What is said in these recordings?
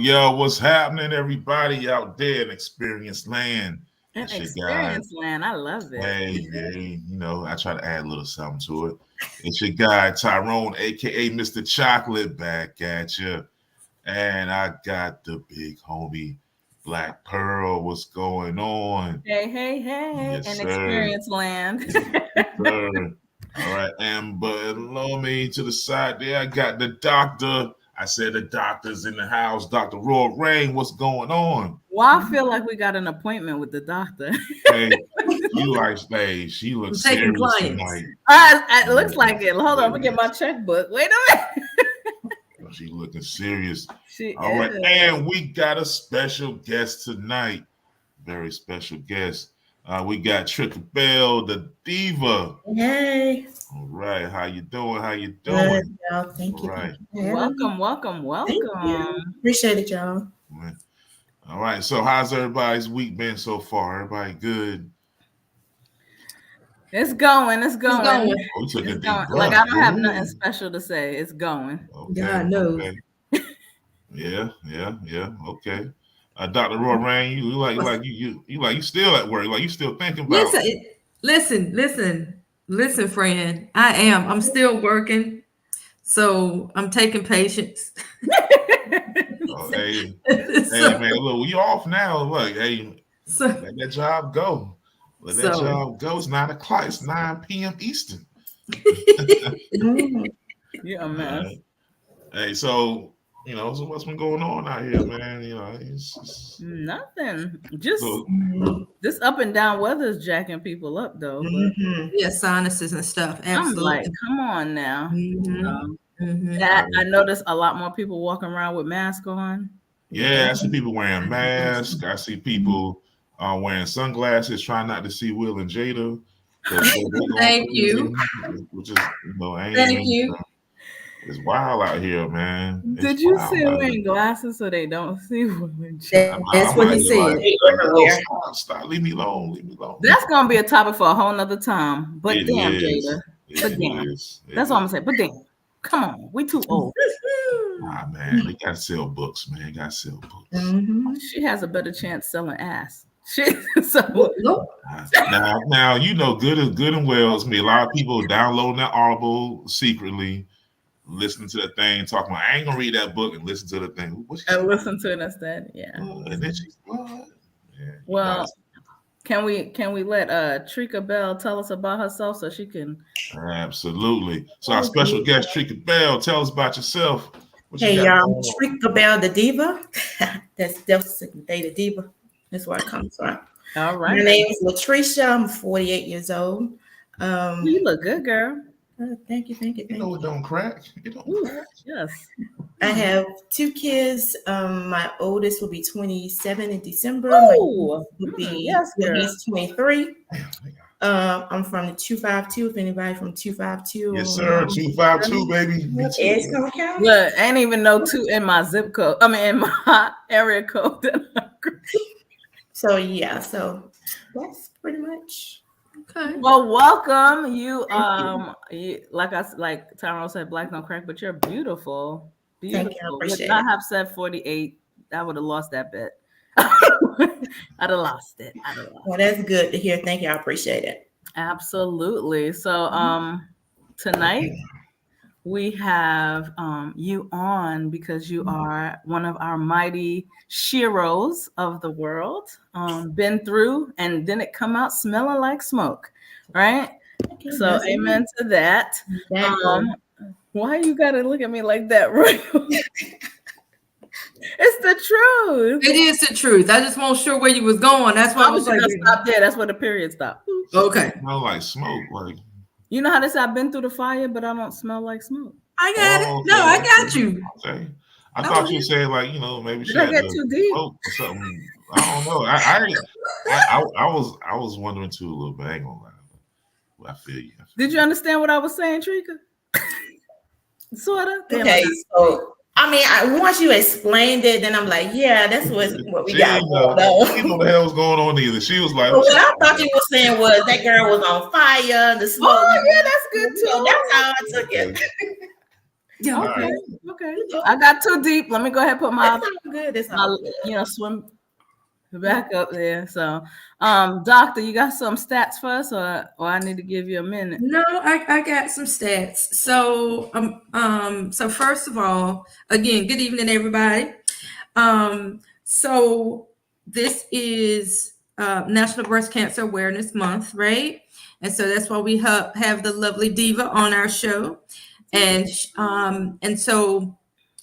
Yo, what's happening, everybody out there in Experience Land? In Experience Land, I love it. Hey, I try to add a little something to it. It's your guy, Tyrone, a.k.a. Mr. Chocolate, back at you. And I got the big homie, Black Pearl. What's going on? Hey. Yes, in sir. Experience Land. Sir. All right, and below me to the side there, I got the doctor. I said the doctor's in the house. Dr. Roy Rain, what's going on? Well, I feel like we got an appointment with the doctor. Hey, she looks serious tonight. It looks like it. Hold on, I'm gonna get my checkbook. Wait a minute. She looking serious. All right, and we got a special guest tonight. Very special guest. We got Trika Bell, the diva. Hey. All right, how you doing? Good, y'all. Thank you. Right. Welcome. Thank you. Appreciate it, y'all. All right, so how's everybody's week been so far? Everybody good? It's going. Oh, you took a deep breath. Like I don't have nothing special to say. It's going. Okay, God knows. Okay. Yeah. Okay. Dr. Roy Rain, you still at work? Like you still thinking about? Listen, friend. I'm still working, so I'm taking patients. Hey, man, look, we off now. Look, let that job go. Let that job go. It's 9 o'clock. It's 9 p.m. Eastern. Yeah, man. Hey, so what's been going on out here, man? It's nothing. Just this up and down weather is jacking people up, though. Yeah, sinuses and stuff. Absolutely. I'm like, come on now. I noticed a lot more people walking around with masks on. Yeah, I see people wearing masks. I see people wearing sunglasses, trying not to see Will and Jada. Thank you. Which is, Thank you. It's wild out here, man. Did you see him wearing glasses so they don't see Will and Jada? That's what he said. Stop. Leave me alone. That's gonna be a topic for a whole nother time. But damn, Jada. But damn. That's all I'm saying. But damn. Come on, we too old. Nah, man, they gotta sell books, man. They gotta sell books. Mm-hmm. She has a better chance selling ass. Now good and well. It's me. A lot of people downloading that Audible secretly, listening to the thing, talking about I ain't gonna read that book and listen to the thing. Listen to it instead. Yeah. And then she's what? Yeah. Well. Can we let Trika Bell tell us about herself so she can? Absolutely. So our special guest Trika Bell, tell us about yourself. Hey y'all, Trika Bell, the diva. That's the diva. That's where I come from. All right. My name is Latricia. I'm 48 years old. You look good, girl. Thank you. You know it don't crack. It don't crack. Yes. I have 2 kids. My oldest will be 27 in December. Oh, he's 23. I'm from the 252. If anybody from 252. Yes, sir. 252, baby. It's gonna count. Look, I ain't even know 2 in my zip code. I mean, in my area code. So that's pretty much. Okay. Well, welcome. You like Tyrone said, black don't crack, but you're beautiful. Thank you. I appreciate Would not have said 48. I would have lost that bet. I'd have lost it. Well, that's good to hear. Thank you. I appreciate it. Absolutely. So tonight we have you on because you are one of our mighty sheroes of the world. Been through and didn't come out smelling like smoke, right? So amen to that. Why you gotta look at me like that, right? It's the truth. It is the truth. I just wasn't sure where you was going. That's why I was like, stop there. That's where the period stopped. Okay. Smell like smoke, like. You know how they say I've been through the fire, but I don't smell like smoke. I got it. No, I got you. Okay. I thought you said maybe she Did I had get too deep or something. I don't know. I was wondering too a little bit. I ain't gonna lie. I feel you. Did you understand what I was saying, Trika? Sort of. Okay, so I mean, once you explained it, then I'm like, yeah, that's what we She got didn't going know. on. She didn't know what the hell was going on either. She was like, But what I thought you were saying was that girl was on fire, the smoke. Oh, yeah, that's good So too. that's how I took it. Yeah. Okay. Alright. Okay. I got too deep. Let me go ahead and put my, That's all good. That's all good. swim back up there. So, doctor, you got some stats for us, or I need to give you a minute? No, I got some stats. So so first of all, again, good evening, everybody. So this is National Breast Cancer Awareness Month, right? And so that's why we have the lovely Diva on our show. And so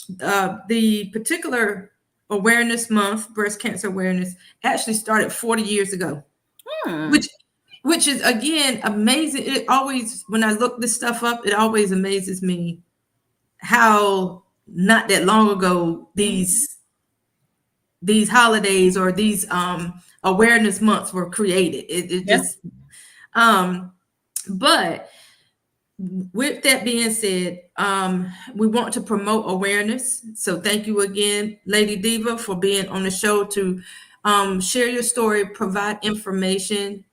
the particular awareness month, breast cancer awareness, actually started 40 years ago, which is, again, amazing. It always, when I look this stuff up, it always amazes me how not that long ago these holidays or these awareness months were created. It just but with that being said, we want to promote awareness. So thank you again, Lady Diva, for being on the show to share your story, provide information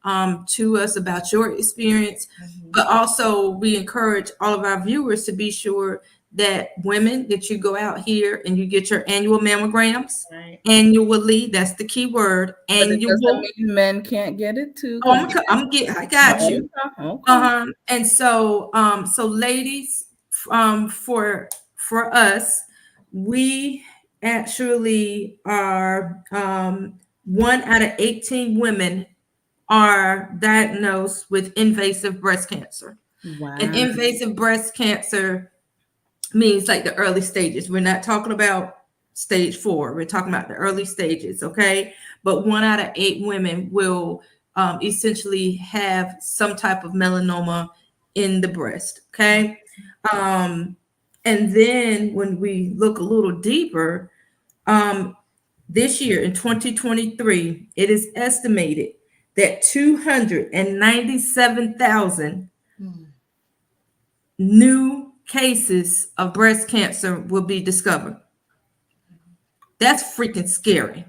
to us about your experience. But also we encourage all of our viewers to be sure that women, that you go out here and you get your annual mammograms, annually. That's the key word. Annual. Men can't get it too. Oh, I got you. Okay. And so, so ladies, for us, we actually are 1 out of 18 women are diagnosed with invasive breast cancer. Wow. And invasive breast cancer means like the early stages. We're not talking about stage 4. We're talking about the early stages, okay? But 1 out of 8 women will essentially have some type of melanoma in the breast, okay? And then when we look a little deeper, this year in 2023, it is estimated that 297,000 new cases of breast cancer will be discovered. That's freaking scary.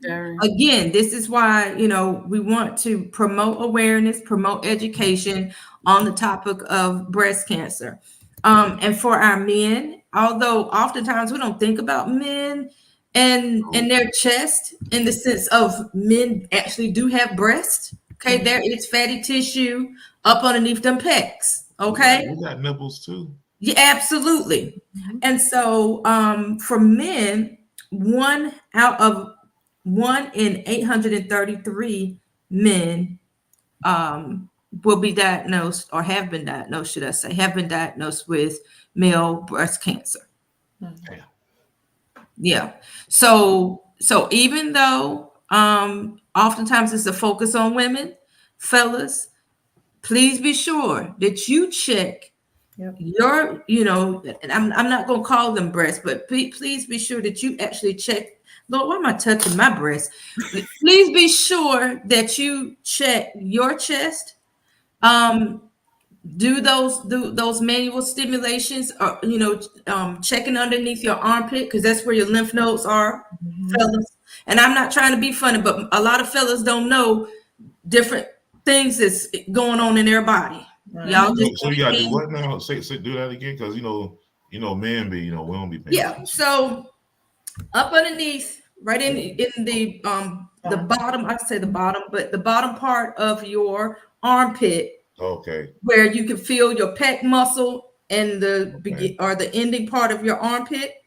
Again, this is why, we want to promote awareness, promote education on the topic of breast cancer. And for our men, although oftentimes we don't think about men and their chest in the sense of men actually do have breasts. Okay, there is fatty tissue up underneath them pecs. Okay, we got nipples too. Yeah, absolutely. And so for men, 1 in 833 men will be diagnosed, or have been diagnosed, should I say, have been diagnosed with male breast cancer. Yeah. So even though oftentimes it's a focus on women, fellas, please be sure that you check your, and I'm not going to call them breasts, but please be sure that you actually check. Lord, why am I touching my breast? Please be sure that you check your chest. Do those manual stimulations, or checking underneath your armpit, because that's where your lymph nodes are, fellas. And I'm not trying to be funny, but a lot of fellas don't know different things that's going on in their body. Y'all just so you gotta do what now? Say do that again, because men be we don't be paying attention. So up underneath, right in the bottom, I say the bottom, but the bottom part of your armpit. Okay. Where you can feel your pec muscle and the ending part of your armpit.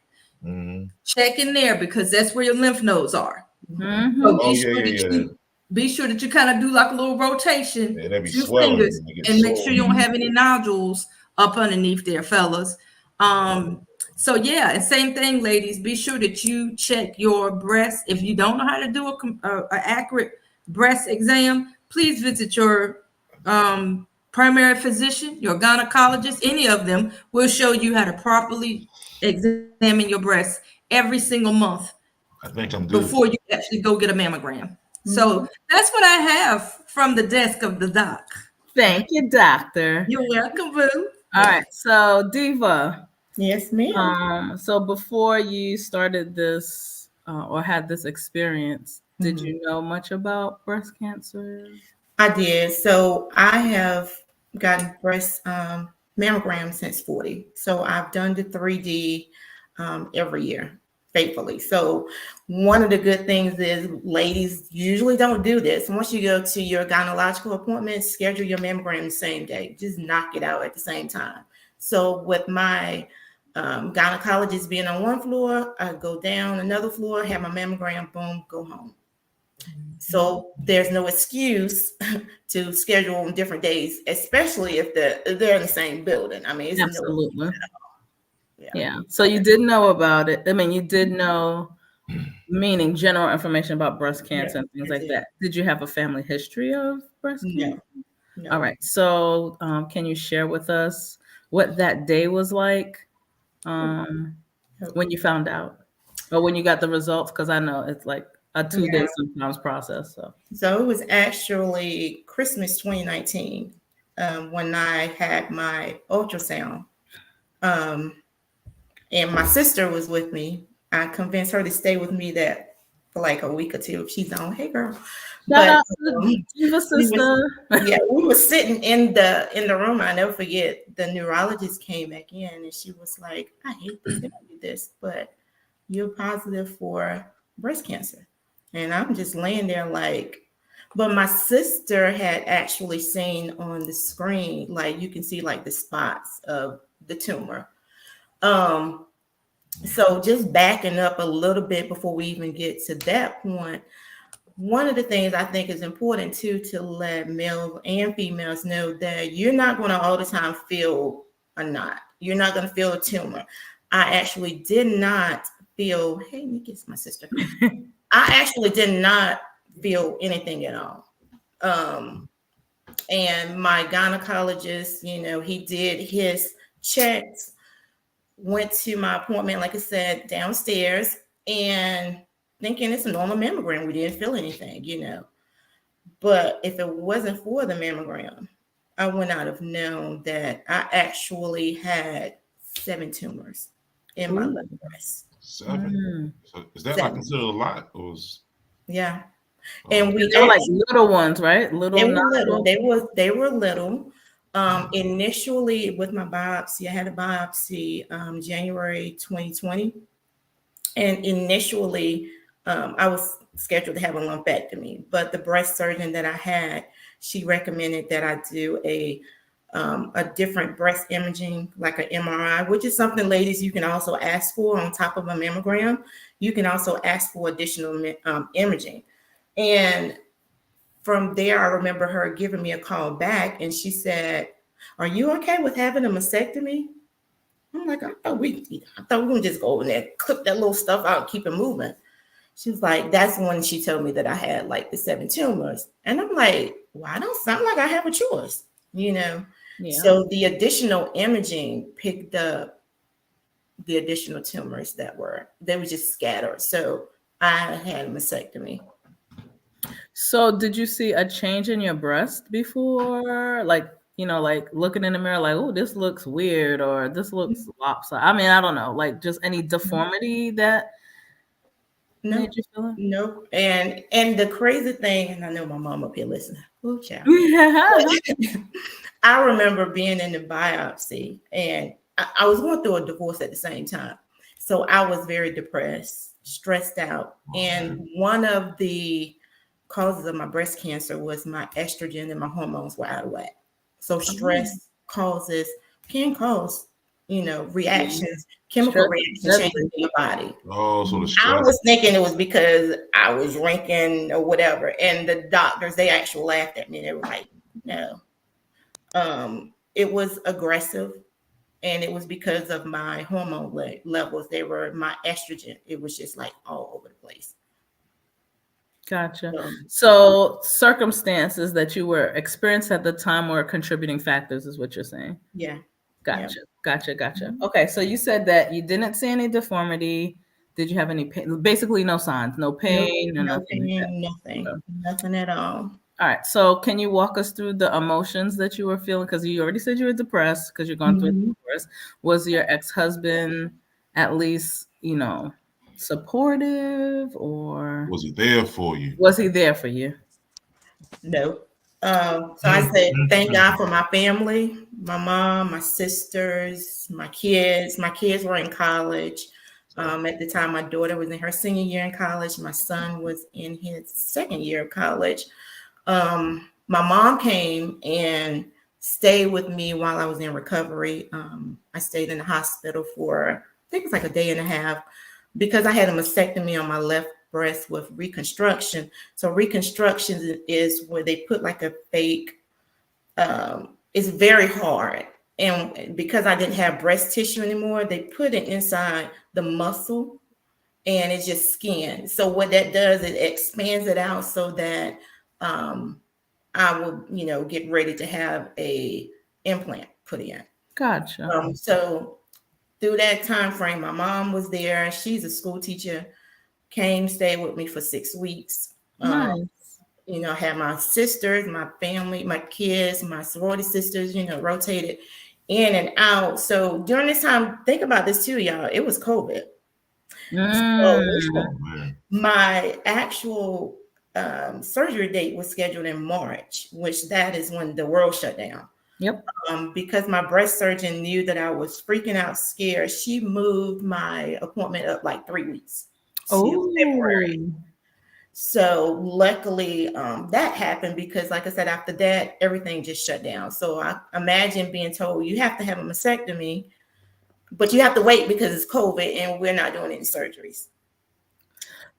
Check in there, because that's where your lymph nodes are. So be sure that you kind of do like a little rotation, two fingers, and make sure you don't have any nodules up underneath there, fellas. So yeah, and same thing, ladies. Be sure that you check your breast. If you don't know how to do an accurate breast exam, please visit your primary physician, your gynecologist. Any of them will show you how to properly examine your breast every single month. I think I'm good before you actually go get a mammogram. So that's what I have from the desk of the doc. Thank you, doctor. You're welcome, boo. All right, so Diva, Yes, ma'am. So before you started this or had this experience, did you know much about breast cancer? I did. So I have gotten breast mammograms since 40. So I've done the 3D every year faithfully. So one of the good things is ladies usually don't do this. Once you go to your gynecological appointment, schedule your mammogram the same day. Just knock it out at the same time. So with my gynecologist being on one floor, I go down another floor, have my mammogram, boom, go home. So there's no excuse to schedule on different days, especially if they're in the same building. I mean, it's absolutely. Yeah. So you did know about it. I mean, you did know, meaning general information about breast cancer and things like that. Did you have a family history of breast cancer? No. All right. So can you share with us what that day was like when you found out or when you got the results? Because I know it's like a 2-day sometimes process. So it was actually Christmas 2019 when I had my ultrasound. And my sister was with me. I convinced her to stay with me for like a week or two. She's on, hey girl. Shout out to the sister. We were sitting in the room. I never forget. The neurologist came back in and she was like, I hate this, this, but you're positive for breast cancer. And I'm just laying there like, but my sister had actually seen on the screen, like you can see like the spots of the tumor. So just backing up a little bit before we even get to that point, one of the things I think is important too, to let males and females know that you're not going to all the time feel a knot. You're not going to feel a tumor. I actually did not feel, hey, Nikki, it's my sister. I actually did not feel anything at all. And my gynecologist, he did his checks, went to my appointment, like I said, downstairs, and thinking it's a normal mammogram. We didn't feel anything, But if it wasn't for the mammogram, I would not have known that I actually had 7 tumors in my left breast. 7? So is that not considered a lot? Yeah. And they were like little ones, right? They were little. Initially with my biopsy, I had a biopsy January 2020. And initially, I was scheduled to have a lumpectomy, but the breast surgeon that I had, she recommended that I do a different breast imaging, like an MRI, which is something, ladies, you can also ask for on top of a mammogram. You can also ask for additional imaging. And from there, I remember her giving me a call back and she said, are you okay with having a mastectomy? I'm like, I thought we were going to just go in there, clip that little stuff out, and keep it moving. She was like, that's when she told me that I had like the 7 tumors. And I'm like, well, I don't sound like I have a choice, Yeah. So the additional imaging picked up the additional tumors they were just scattered. So I had a mastectomy. So did you see a change in your breast before? Like looking in the mirror, like, oh, this looks weird or this looks lopsided. I mean, I don't know, like just any deformity that made you feel it? Nope. And the crazy thing, and I know my mom up here listening. Oh, child. I remember being in the biopsy and I was going through a divorce at the same time. So I was very depressed, stressed out. And one of the causes of my breast cancer was my estrogen and my hormones were out of whack. So stress can cause, reactions, chemical reactions changes in your body. Oh, so the stress. I was thinking it was because I was drinking or whatever. And the doctors, they actually laughed at me. They were like, no. It was aggressive. And it was because of my hormone levels. They were my estrogen. It was just like all over the place. Gotcha. So circumstances that you were experiencing at the time were contributing factors, is what you're saying? Yeah. Gotcha. Okay. So you said that you didn't see any deformity. Did you have any pain? Basically no signs, no pain, Nothing at all. All right. So can you walk us through the emotions that you were feeling? Because you already said you were depressed because you're going through a divorce. Was your ex-husband at least, supportive, or Was he there for you? was he there for you? No. So I said, thank God for my family, my mom, my sisters, my kids. My kids were in college. At the time, my daughter was in her senior year in college. My son was in his second year of college. My mom came and stayed with me while I was in recovery. I stayed in the hospital for, I think it was like a day and a half, because I had a mastectomy on my left breast with reconstruction. So reconstruction is where they put like a fake, it's very hard. And because I didn't have breast tissue anymore, they put it inside the muscle and it's just skin. So what that does, it expands it out so that I will, get ready to have a implant put in. Gotcha. So through that time frame, my mom was there. She's a school teacher, came, stayed with me for 6 weeks. Nice. I had my sisters, my family, my kids, my sorority sisters, rotated in and out. So during this time, think about this too, y'all. It was COVID. So my actual surgery date was scheduled in March, which that is when the world shut down. Yep. Because my breast surgeon knew that I was freaking out scared, she moved my appointment up like 3 weeks. Oh, February. So luckily that happened because, like I said, after that, everything just shut down. So I imagine being told you have to have a mastectomy, but you have to wait because it's COVID and we're not doing any surgeries.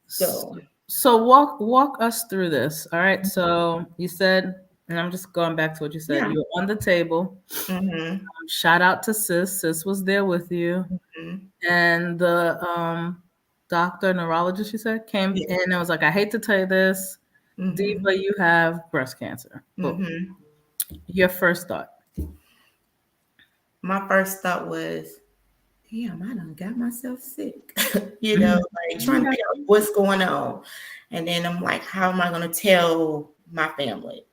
So walk us through this. All right. So you said, and I'm just going back to what you said. Yeah. You were on the table. Mm-hmm. Shout out to Sis. Sis was there with you. Mm-hmm. And the doctor, neurologist, you said, came in and was like, I hate to tell you this, mm-hmm. Diva, you have breast cancer. Mm-hmm. Your first thought? My first thought was, damn, I done got myself sick. Like trying to figure out what's going on. And then I'm like, how am I going to tell my family?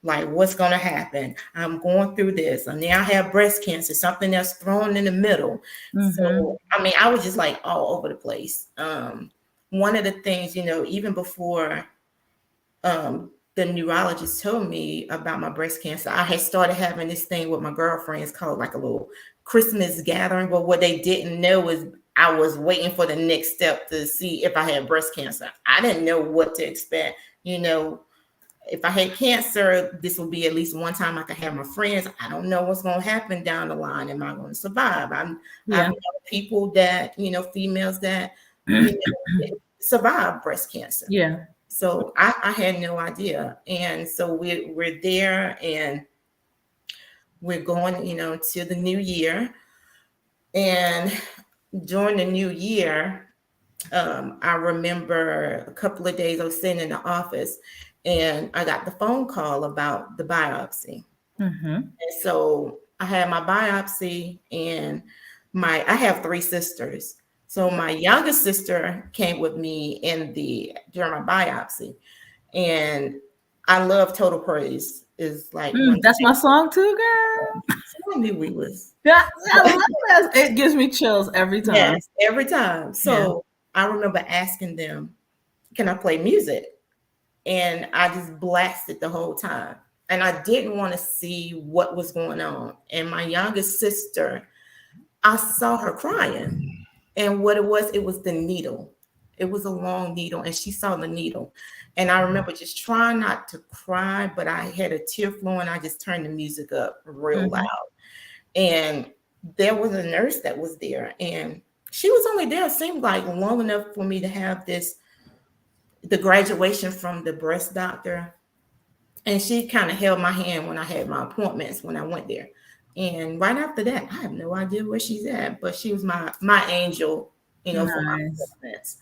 Like what's going to happen? I'm going through this. And now I have breast cancer, something that's thrown in the middle. Mm-hmm. So, I was just like all over the place. One of the things, even before the neurologist told me about my breast cancer, I had started having this thing with my girlfriends called like a little Christmas gathering. But what they didn't know is I was waiting for the next step to see if I had breast cancer. I didn't know what to expect. If I had cancer, this will be at least one time I could have my friends. I don't know what's going to happen down the line. Am I going to survive? I know people that, females that survive breast cancer. Yeah. So I had no idea. And so we're there and we're going, to the new year. And during the new year, I remember a couple of days I was sitting in the office and I got the phone call about the biopsy. Mm-hmm. And so I had my biopsy and I have 3 sisters. So my youngest sister came with me during my biopsy. And I love Total Praise. Is like that's my song too, girl. I knew we was. I love that. It gives me chills every time. Yes, every time. So I remember asking them, can I play music? And I just blasted the whole time. And I didn't want to see what was going on. And my youngest sister, I saw her crying. And what it was the needle. It was a long needle and she saw the needle. And I remember just trying not to cry, but I had a tear flowing. I just turned the music up real loud. And there was a nurse that was there and she was only there, it seemed like long enough for me to have the graduation from the breast doctor. And she kind of held my hand when I had my appointments when I went there. And right after that, I have no idea where she's at, but she was my angel, for my appointments.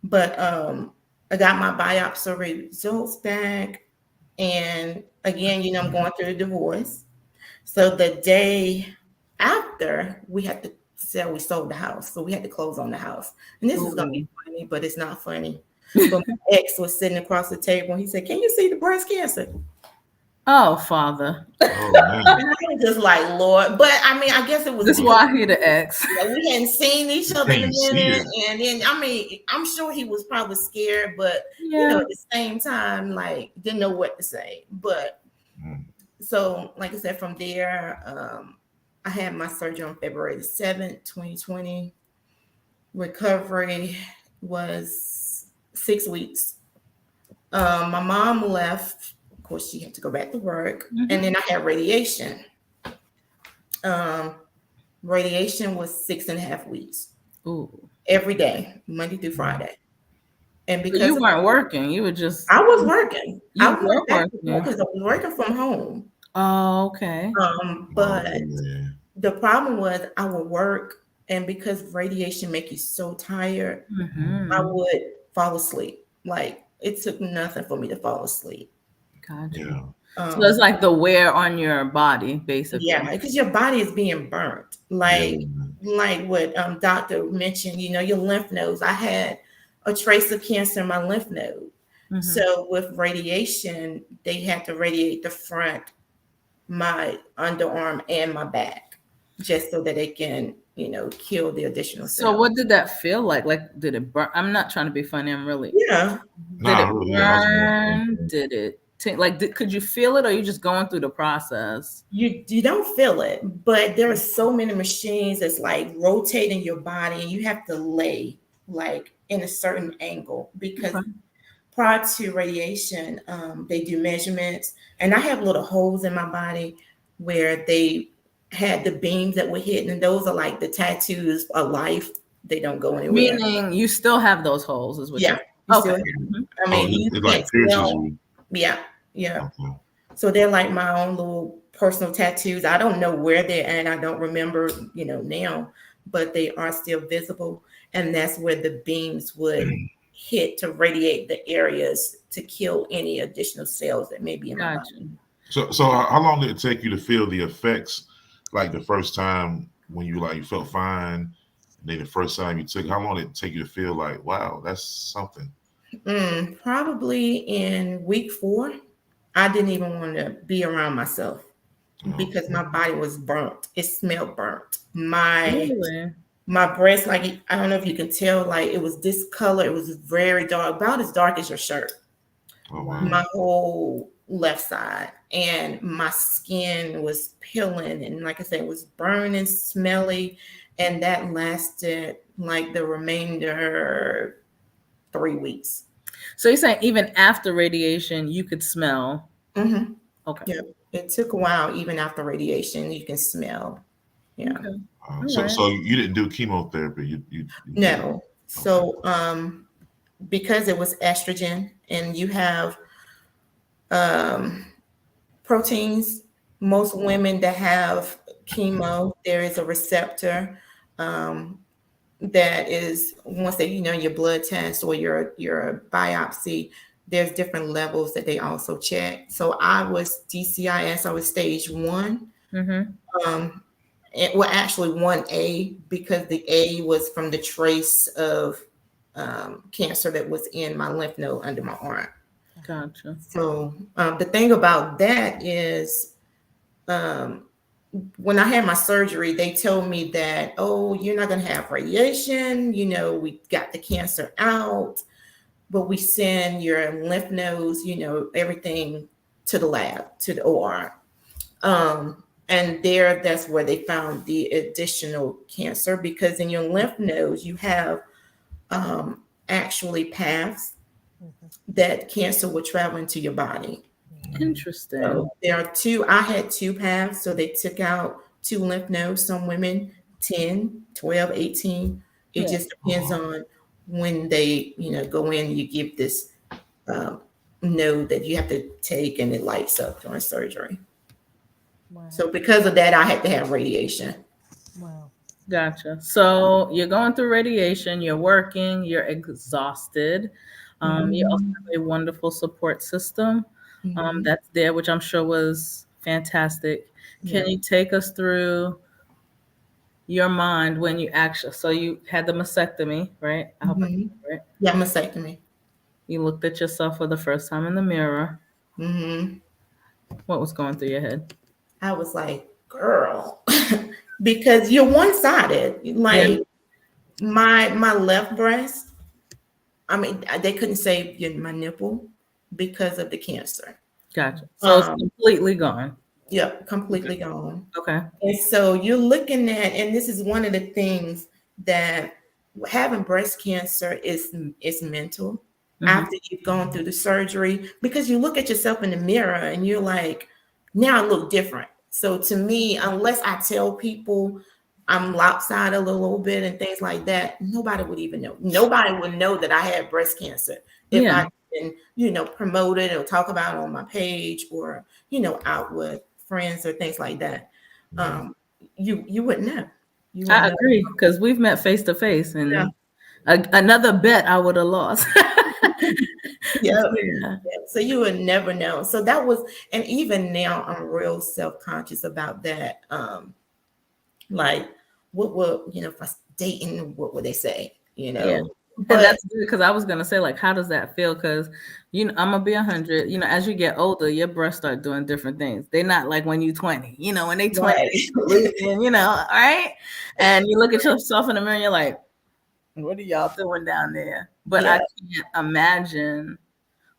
But I got my biopsy results back. And again, I'm going through a divorce. So the day after, we had to we sold the house. So we had to close on the house. And this is going to be funny, but it's not funny. But my ex was sitting across the table and he said, "Can you see the breast cancer?" Oh, Father. Oh man. And I was just like, Lord. But I mean, I guess it was This is why he the ex. we hadn't seen each other in a Can't see minute. it. And then, I mean, I'm sure he was probably scared, but Yeah. at the same time, like, didn't know what to say. But so, like I said, from there, I had my surgery on February the 7th, 2020. Recovery was 6 weeks. My mom left. Of course, she had to go back to work. Mhm. And then I had radiation. Radiation was 6.5 weeks. Ooh. Every day, Monday through Friday. And But because you weren't working. You were just. I was working. You I were went back to working. work because I was working from home. Oh, okay. But Yeah. the problem was I would work, and because radiation make you so tired, Mhm. I would fall asleep. Like it took nothing for me to fall asleep. Gotcha. Yeah. So it's like the wear on your body, basically. Yeah, because your body is being burnt. Like what doctor mentioned, your lymph nodes. I had a trace of cancer in my lymph node. Mhm. So with radiation, they had to radiate the front, my underarm, and my back, just so that they can, kill the additional cells. So what did that feel like? Like, did it burn? I'm not trying to be funny. I'm really. Yeah. Did it burn? Did it? Could you feel it, or are you just going through the process? You don't feel it, but there are so many machines that's like rotating your body, and you have to lay like in a certain angle because prior to radiation, they do measurements, and I have little holes in my body where they had the beams that were hitting, and those are like the tattoos of life. They don't go anywhere. Meaning you still have those holes, is what? Yeah. Okay. I mean, you it can't like pierces tell. you. Yeah. Okay. So they're like my own little personal tattoos. I don't know where they're at. I don't remember, now, but they are still visible. And that's where the beams would hit to radiate the areas to kill any additional cells that may be in my body. So how long did it take you to feel the effects? Like the first time when you felt fine, and then the first time you took, how long did it take you to feel like, wow, that's something? Probably in week 4. I didn't even want to be around myself because my body was burnt. It smelled burnt. My breast, like, I don't know if you can tell, like it was this color. It was very dark, about as dark as your shirt. Oh, wow. My whole left side, and my skin was peeling, and like I said, it was burning, smelly, and that lasted like the remainder 3 weeks. So you're saying even after radiation, you could smell? Mm-hmm. Okay. Yeah, it took a while. Even after radiation, you can smell. Yeah. Okay. So you didn't do chemotherapy? You no. So because it was estrogen, and you have proteins. Most women that have chemo, there is a receptor that is, once they, your blood test or your biopsy, there's different levels that they also check. So I was DCIS, I was stage 1. It was actually 1A because the A was from the trace of cancer that was in my lymph node under my arm. Gotcha. So the thing about that is when I had my surgery, they told me that, oh, you're not going to have radiation. We got the cancer out, but we send your lymph nodes, everything to the lab, to the OR. And that's where they found the additional cancer, because in your lymph nodes, you have actually paths that cancer will travel into your body. Interesting. So there are 2, I had 2 paths. So they took out 2 lymph nodes. Some women, 10, 12, 18. It just depends on when they, go in, you give this node that you have to take, and it lights up during surgery. Wow. So because of that, I had to have radiation. Wow. Gotcha. So you're going through radiation, you're working, you're exhausted. You also have a wonderful support system that's there, which I'm sure was fantastic. Can you take us through your mind when you so you had the mastectomy, right? I hope I right? Yeah, mastectomy. You looked at yourself for the first time in the mirror. Mm-hmm. What was going through your head? I was like, girl, because you're one-sided. Like my left breast, I mean, they couldn't save my nipple because of the cancer. Gotcha. So it's completely gone. Yep, completely gone. Okay. And so you're looking at, and this is one of the things that having breast cancer is mental. After you've gone through the surgery, because you look at yourself in the mirror and you're like, now I look different. So to me, unless I tell people I'm lopsided a little bit and things like that, nobody would even know. Nobody would know that I had breast cancer if I didn't, promote it or talk about it on my page or, out with friends or things like that. You wouldn't know. I agree, because we've met face to face, and another bet I would have lost. Yeah. So you would never know. So that was, and even now I'm real self-conscious about that. Like, what would, if I was dating, what would they say? Yeah. But and that's good, because I was gonna say, like, how does that feel? Because I'm gonna be 100. As you get older, your breasts start doing different things. They're not like when you're 20. When they 20, right? And you look at yourself in the mirror, and you're like, what are y'all doing down there? But I can't imagine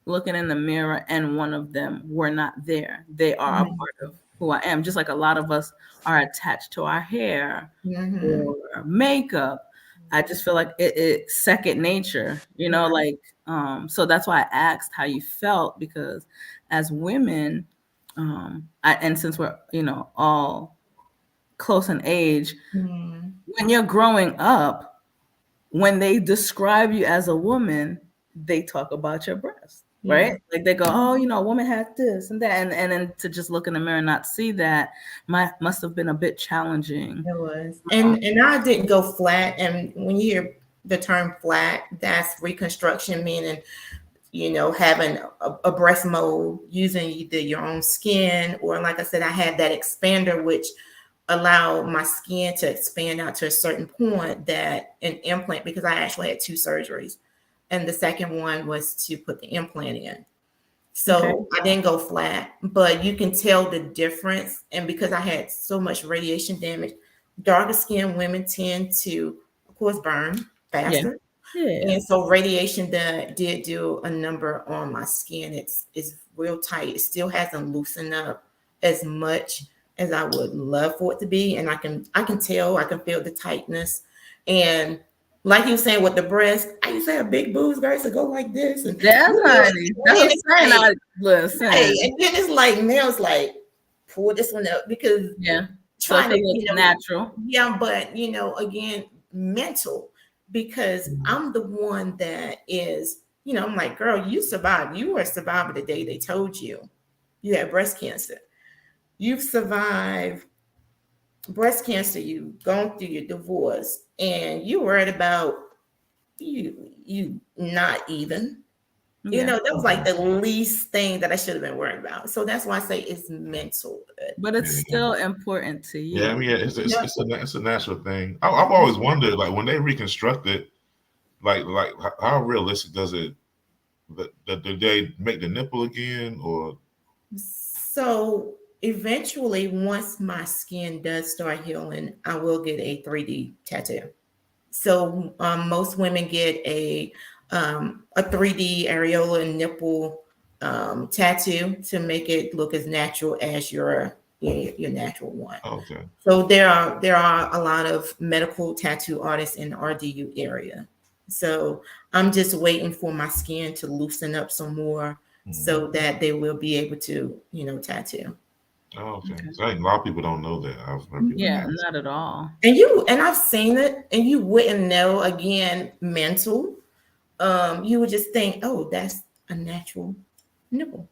looking in the mirror and one of them were not there. They are a part of who I am. Just like a lot of us are attached to our hair or makeup. I just feel like it's second nature, so that's why I asked how you felt, because as women, and since we're, all close in age, when you're growing up, when they describe you as a woman, they talk about your breasts, right? Like they go, oh, a woman has this and that. And then to just look in the mirror and not see that must have been a bit challenging. It was. And I didn't go flat. And when you hear the term flat, that's reconstruction, meaning, having a breast mold using either your own skin, or like I said, I had that expander, which allow my skin to expand out to a certain point, that an implant, because I actually had 2 surgeries. And the second one was to put the implant in. So I didn't go flat, but you can tell the difference. And because I had so much radiation damage, darker skinned women tend to, of course, burn faster. And so radiation did do a number on my skin. It's real tight. It still hasn't loosened up as much as I would love for it to be. And I can tell, I can feel the tightness. And like you were saying with the breast, I used to have big boobs, guys, to go like this. And honey. That's what I'm saying. Listen. And then it's like, now it's like, pull this one up, because trying to look natural. Yeah, but again, mental, because I'm the one that is, I'm like, girl, you survived. You were a survivor the day they told you had breast cancer. You've survived breast cancer. You've gone through your divorce, and you worried about you not even. That was like the least thing that I should have been worried about. So that's why I say it's mental. But it's still important to you. Yeah, I mean, it's a natural thing. I've always wondered, like, when they reconstruct it, like how realistic does it? Do they make the nipple again, or? So eventually, once my skin does start healing, I will get a 3D tattoo. So most women get a 3D areola and nipple tattoo to make it look as natural as your natural one. Okay. So there are a lot of medical tattoo artists in the RDU area. So I'm just waiting for my skin to loosen up some more, so that they will be able to, tattoo. Oh, okay. So I think a lot of people don't know that. Not at all. And I've seen it, and you wouldn't know. Again, mental. You would just think, oh, that's a natural nipple,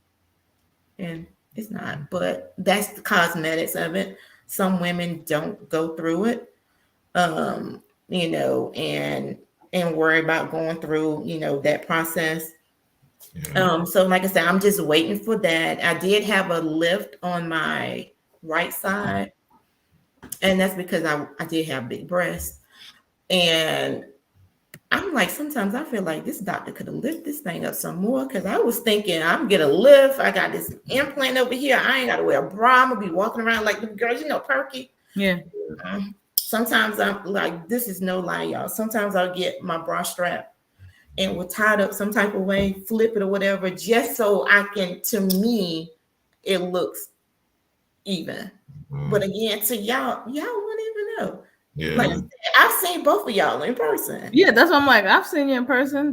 and it's not. But that's the cosmetics of it. Some women don't go through it, and worry about going through, that process. So like I said, I'm just waiting for that. I did have a lift on my right side, and that's because I did have big breasts. And I'm like, sometimes I feel like this doctor could have lifted this thing up some more, because I was thinking I'm getting a lift. I got this implant over here. I ain't got to wear a bra. I'm gonna be walking around like the girls, perky. Yeah. Sometimes I'm like, this is no lie, y'all. Sometimes I'll get my bra strap and we'll tie it up some type of way, flip it or whatever, just so I can, to me, it looks even. But again, to y'all wouldn't even know. Yeah. Like I've seen both of y'all in person. Yeah, that's what I'm like. I've seen you in person.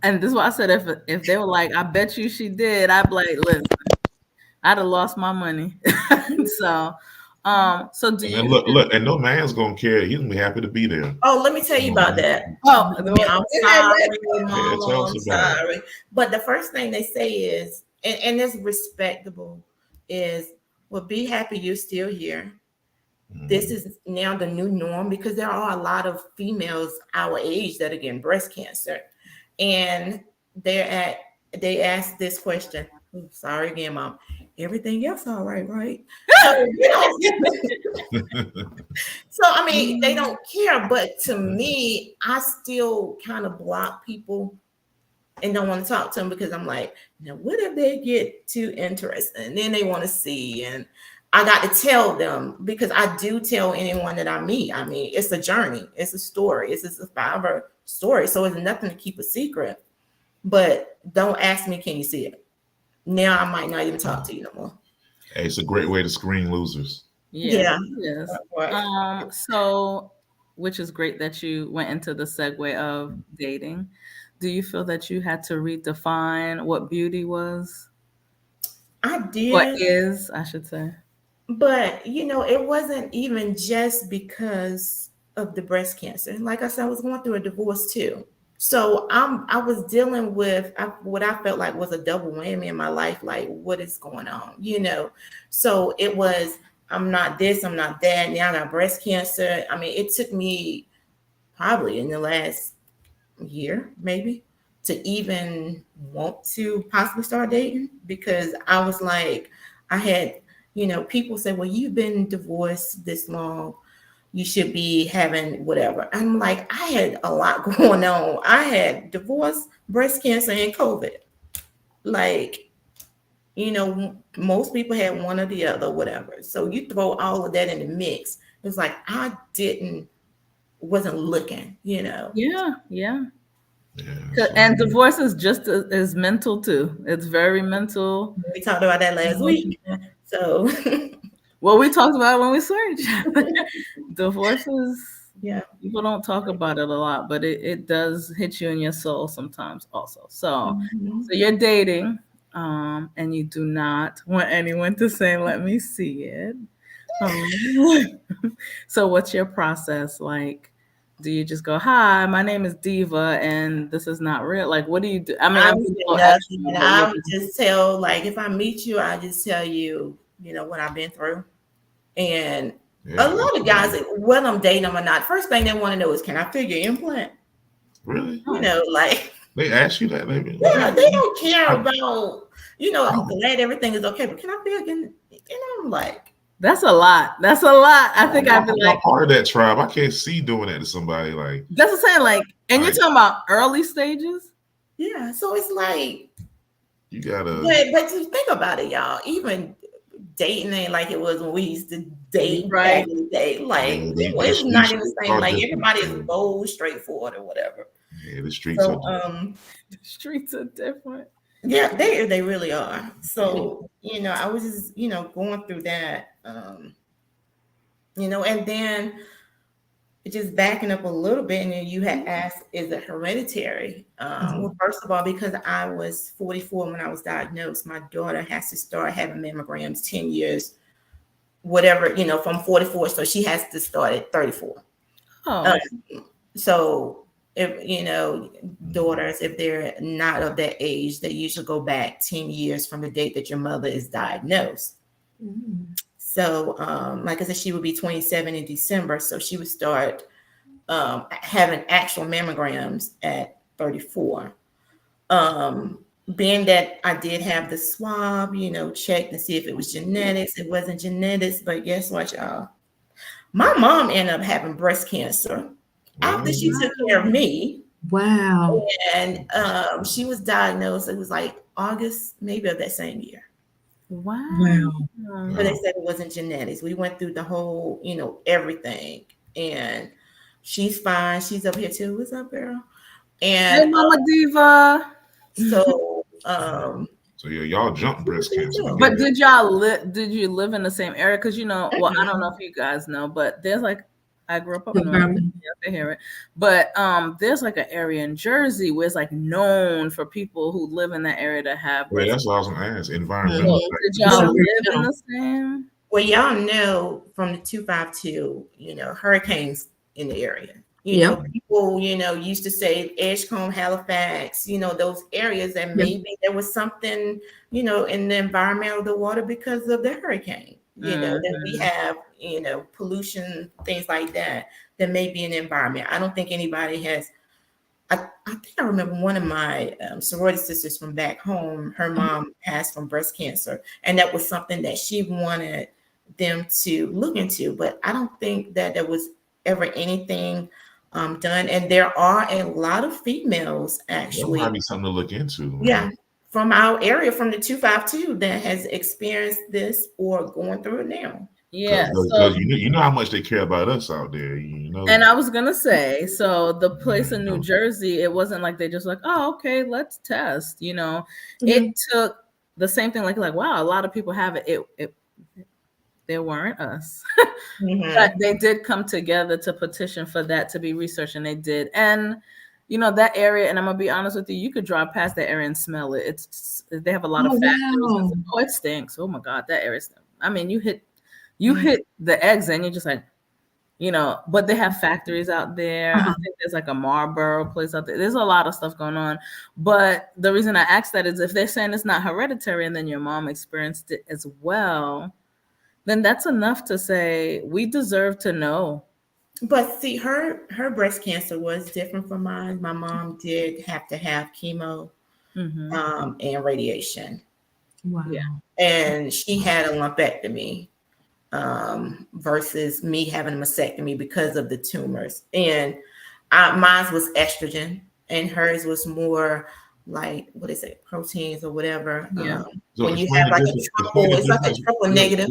And this is what I said. If they were like, I bet you she did, I'd be like, listen, I'd have lost my money. So do you look, and no man's gonna care. He's gonna be happy to be there. Oh, let me tell you about that. Oh, I'm sorry, Mama, I'm sorry. But the first thing they say is, and it's respectable, is, well, be happy you're still here. This is now the new norm, because there are a lot of females our age that are getting breast cancer, and they ask this question. Oh, sorry again, Mom. Everything else all right, right? So I mean, they don't care, but to me, I still kind of block people and don't want to talk to them, because I'm like, what if they get too interested and then they want to see? And I got to tell them, because I do tell anyone that I meet. I mean, it's a journey, it's a story, it's a survivor story. So it's nothing to keep a secret. But don't ask me, can you see it? Now I might not even talk to you no more. Hey, it's a great way to screen losers. Yeah. Yes. So, which is great that you went into the segue of dating. Do you feel that you had to redefine what beauty was? I did. What is, I should say. But, it wasn't even just because of the breast cancer. Like I said, I was going through a divorce too. So I was dealing with what I felt like was a double whammy in my life. Like, what is going on? So it was, I'm not this, I'm not that. Now I got breast cancer. I mean, it took me probably in the last year, maybe, to even want to possibly start dating, because I was like, I had, people say, well, you've been divorced this long, you should be having whatever. I'm like, I had a lot going on. I had divorce, breast cancer, and COVID. Like, most people had one or the other, whatever. So you throw all of that in the mix. It's like, I wasn't looking, Yeah. And divorce is just as mental too. It's very mental. We talked about that last week. So well, we talked about it when we searched. Divorces, people don't talk about it a lot, but it does hit you in your soul sometimes also. So you're dating, and you do not want anyone to say, let me see it. So what's your process like? Do you just go, hi, my name is Diva, and this is not real? Like, what do you do? I mean, I would just tell, like, if I meet you, I just tell you, what I've been through. And a lot of guys, whether I'm dating them or not, first thing they want to know is, can I figure implant? Really? Like, they ask you that, maybe. Yeah, they don't care about, I'm glad everything is okay, but can I figure? I'm like, that's a lot. That's a lot. I think I'd be like, part of that tribe. I can't see doing that to somebody. Like, that's what I'm saying. Like, and you're talking about early stages. Yeah. So it's like, you gotta. But to think about it, y'all. Even dating ain't like it was when we used to date back in the day. Like, it's not even the same. Like, everybody is bold, straightforward, or whatever. Yeah, the streets are different. The streets are different. Yeah, they really are. So, I was just, going through that, and then just backing up a little bit, and then you had asked, is it hereditary? Well, first of all, because I was 44 when I was diagnosed, my daughter has to start having mammograms 10 years, whatever, from 44. So she has to start at 34. So if, daughters, if they're not of that age, they usually go back 10 years from the date that your mother is diagnosed. So, like I said, she would be 27 in December. So she would start having actual mammograms at 34. Being that I did have the swab, check to see if it was genetics. It wasn't genetics, but guess what, y'all? My mom ended up having breast cancer after she took care of me. Wow. And she was diagnosed, it was like August, maybe of that same year. Wow. But they said it wasn't genetics. We went through the whole, everything. And she's fine. She's up here too. What's up, girl? Hey, And Mama Diva. so So yeah, y'all jump breast cancer. But did you live in the same area? Because well, I don't know if you guys know, but there's like, I grew up north. They hear it. But there's like an area in Jersey where it's like known for people who live in that area to have. Yeah, that's what I was gonna ask. Environmental. Did y'all live in the same? Well, y'all know from the 252, hurricanes in the area. People, used to say Edgecombe, Halifax, those areas that maybe there was something, in the environment of the water because of the hurricane, that we have, pollution, things like that, that may be in the environment. I don't think anybody has. I think I remember one of my sorority sisters from back home, her mom passed from breast cancer, and that was something that she wanted them to look into. But I don't think that there was ever anything done. And there are a lot of females actually. That might be something to look into. Yeah, from our area, from the 252, that has experienced this or going through it now. Yeah, so you know how much they care about us out there, And I was gonna say, so the place in New Jersey, it wasn't like they just like, oh, okay, let's test. It took the same thing. Like, wow, a lot of people have it. There weren't us, but they did come together to petition for that to be researched, and they did. And that area, and I'm gonna be honest with you, you could drive past that area and smell it. They have a lot of factories. Oh, it stinks. Oh my God, that area stinks. I mean, you hit the eggs and you're just like, but they have factories out there. I think there's like a Marlboro place out there. There's a lot of stuff going on. But the reason I asked that is if they're saying it's not hereditary and then your mom experienced it as well, then that's enough to say we deserve to know. But see, her breast cancer was different from mine. My mom did have to have chemo and radiation. Wow. Yeah. And she had a lumpectomy versus me having a mastectomy because of the tumors. And mine was estrogen and hers was more like, what is it, proteins or whatever. Yeah. So when you have like a triple, it's like a triple negative.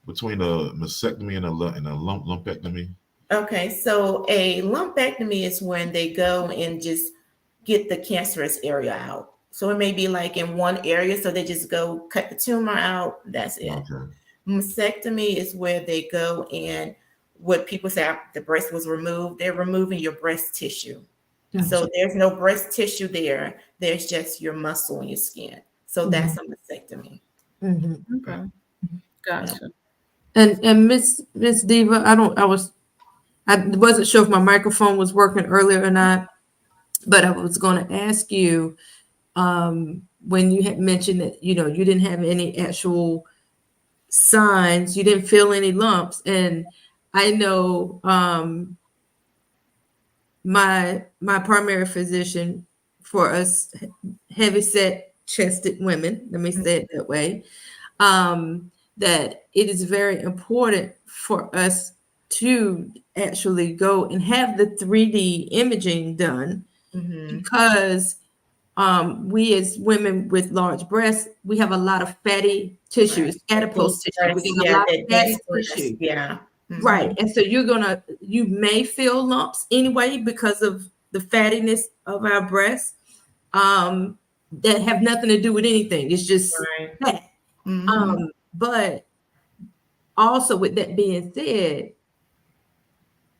Between a mastectomy and a lumpectomy. Okay, so a lumpectomy is when they go and just get the cancerous area out. So it may be like in one area, so they just go cut the tumor out. That's it. Okay. Mastectomy is where they go and what people say the breast was removed. They're removing your breast tissue. Gotcha. So there's no breast tissue there. There's just your muscle and your skin. So that's a mastectomy. Okay. Gotcha. Yeah. And Miss Diva, I wasn't sure if my microphone was working earlier or not, but I was going to ask you when you had mentioned that you didn't have any actual signs, you didn't feel any lumps, and I know my primary physician for us heavy set chested women, let me say it that way, that it is very important for us to actually go and have the 3D imaging done because we as women with large breasts, we have a lot of fatty tissues, adipose tissue. We have a lot of fatty tissue. Yeah. Right. And so you may feel lumps anyway because of the fattiness of our breasts that have nothing to do with anything. It's just fat. But also with that being said,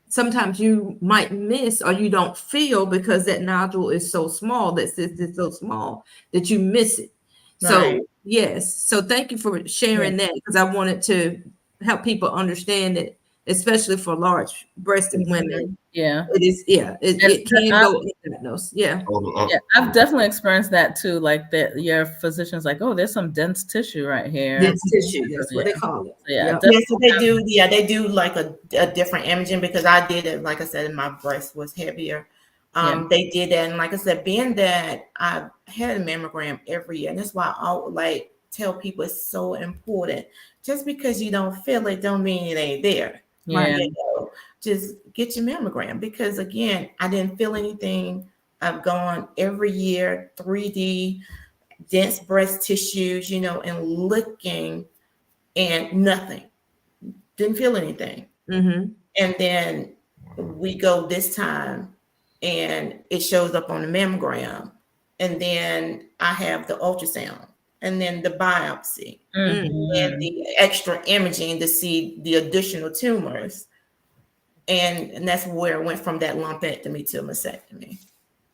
sometimes you might miss or you don't feel because that nodule is so small, that cyst is so small that you miss it. Right. So yes. So thank you for sharing that because I wanted to help people understand that, especially for large breasted women. Yeah. It is. Yeah. It can go diagnosed. Yeah. Yeah. I've definitely experienced that too. Like that your physician's like, oh, there's some dense tissue right here. Dense tissue. That's what they call it. Yeah. So they do. Yeah. They do like a different imaging because I did it. Like I said, my breast was heavier. They did that. And like I said, being that I had a mammogram every year, and that's why I tell people it's so important. Just because you don't feel it don't mean it ain't there. Yeah. You know, just get your mammogram, because again, I didn't feel anything. I've gone every year, 3D, dense breast tissues, you know, and looking, and nothing. Didn't feel anything. Mm-hmm. And then we go this time and it shows up on the mammogram. And then I have the ultrasound and then the biopsy and the extra imaging to see the additional tumors. And that's where it went from that lumpectomy to mastectomy.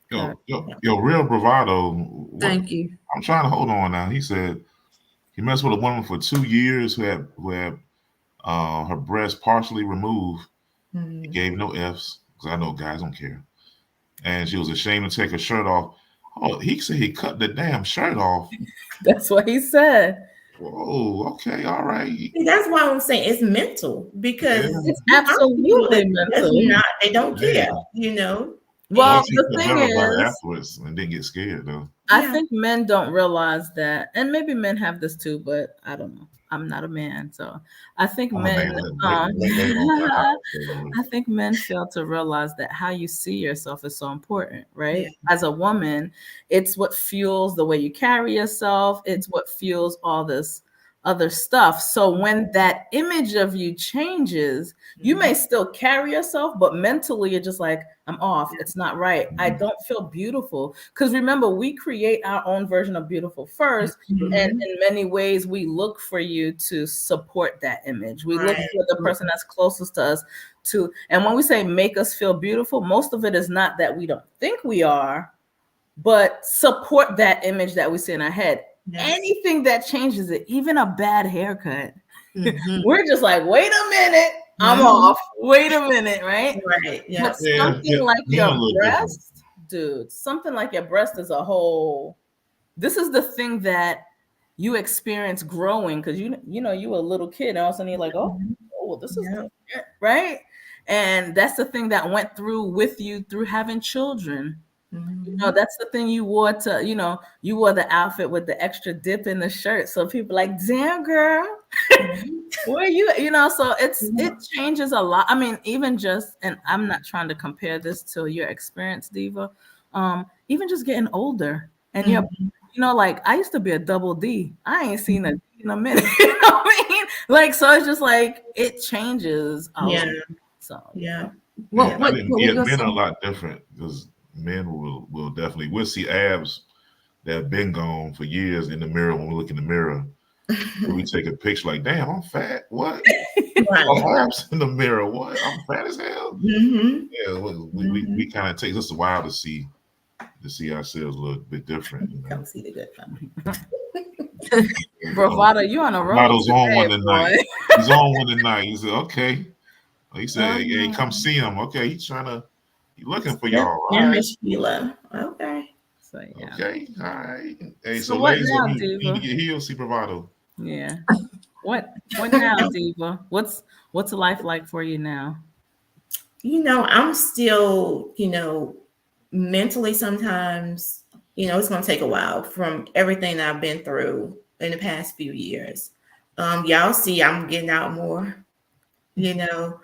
Yo, real bravado. Thank you. I'm trying to hold on now. He said he messed with a woman for 2 years who had her breast partially removed. He gave no F's, because I know guys don't care. And she was ashamed to take her shirt off. Oh, he said he cut the damn shirt off. That's what he said. Whoa, okay, all right. See, that's why I'm saying it's mental, because it's absolutely mental. They don't care, you know. Well, the thing is, afterwards and didn't get scared though. I think men don't realize that, and maybe men have this too, but I don't know. I'm not a man, so I think I think men fail to realize that how you see yourself is so important, right? Yeah. As a woman, it's what fuels the way you carry yourself. It's what fuels all this other stuff. So when that image of you changes, you may still carry yourself, but mentally you're just like, I'm off. It's not right. I don't feel beautiful. Because remember, we create our own version of beautiful first. And in many ways, we look for you to support that image. We look for the person that's closest to us to. And when we say make us feel beautiful, most of it is not that we don't think we are, but support that image that we see in our head. Yes. Anything that changes it, even a bad haircut, we're just like, wait a minute, I'm off. Wait a minute, right? Right. Yeah. But something like your breast, dude, something like your breast is a whole. This is the thing that you experience growing, because you know you were a little kid, and all of a sudden you're like, oh, this is right, and that's the thing that went through with you through having children. You know, that's the thing you wore to, you know, you wore the outfit with the extra dip in the shirt. So people like, damn girl, where you know, so it changes a lot. I mean, even just, and I'm not trying to compare this to your experience, Diva, even just getting older and you're, you know, like I used to be a double D. I ain't seen a D in a minute. You know what I mean? Like, so it's just like, it changes. So, men are a lot different, because men will definitely, we'll see abs that have been gone for years in the mirror when we look in the mirror. We take a picture like, damn, I'm fat. What? Abs in the mirror. What? I'm fat as hell. Yeah, we kind of takes us a while to see ourselves a little bit different. You know? Don't see the good time. Bravado, you on a roll. Bravado's on one tonight. He's on one tonight. He said, okay. He said, hey, come see him. Okay, he's looking for y'all. Right? Sheila. Okay. So, yeah. Okay. All right. Hey, so ladies, you need to get healed, see Bravado. Yeah. What now, Diva? What's life like for you now? You know, I'm still, you know, mentally sometimes, you know, it's going to take a while from everything that I've been through in the past few years. Y'all see I'm getting out more, you know.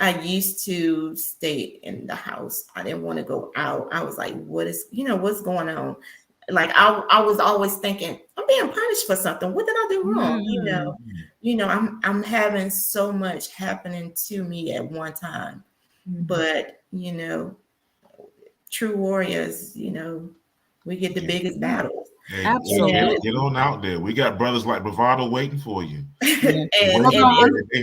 I used to stay in the house. I didn't want to go out. I was like, what's going on? Like I was always thinking, I'm being punished for something. What did I do wrong? You know, I'm having so much happening to me at one time. But, you know, true warriors, you know, we get the biggest battles. Hey, absolutely. Get on out there. We got brothers like Bravado waiting for you. and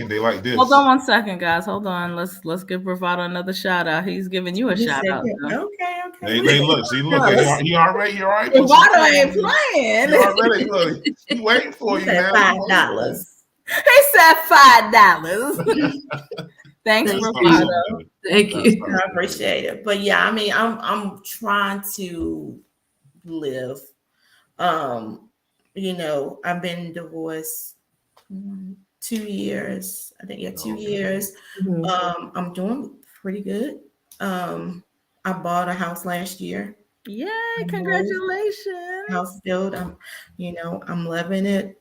they like this. Hold on one second, guys. Hold on. Let's give Bravado another shout out. He's giving you a shout out. Okay. They look. See, look. He already. Bravado ain't playing. He already look. He waiting for you, man. $5. He said $5. Thanks, Bravado. Thank you. I appreciate it. But yeah, I mean, I'm trying to live. You know, I've been divorced 2 years. I think 2 years. I'm doing pretty good. I bought a house last year. Yay, congratulations. House built. I'm loving it.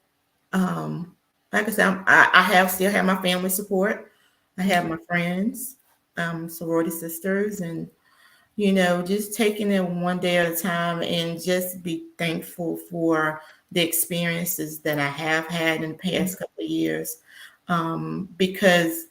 Like I said, I still have my family support. I have my friends, sorority sisters, and just taking it one day at a time and just be thankful for the experiences that I have had in the past couple of years. Because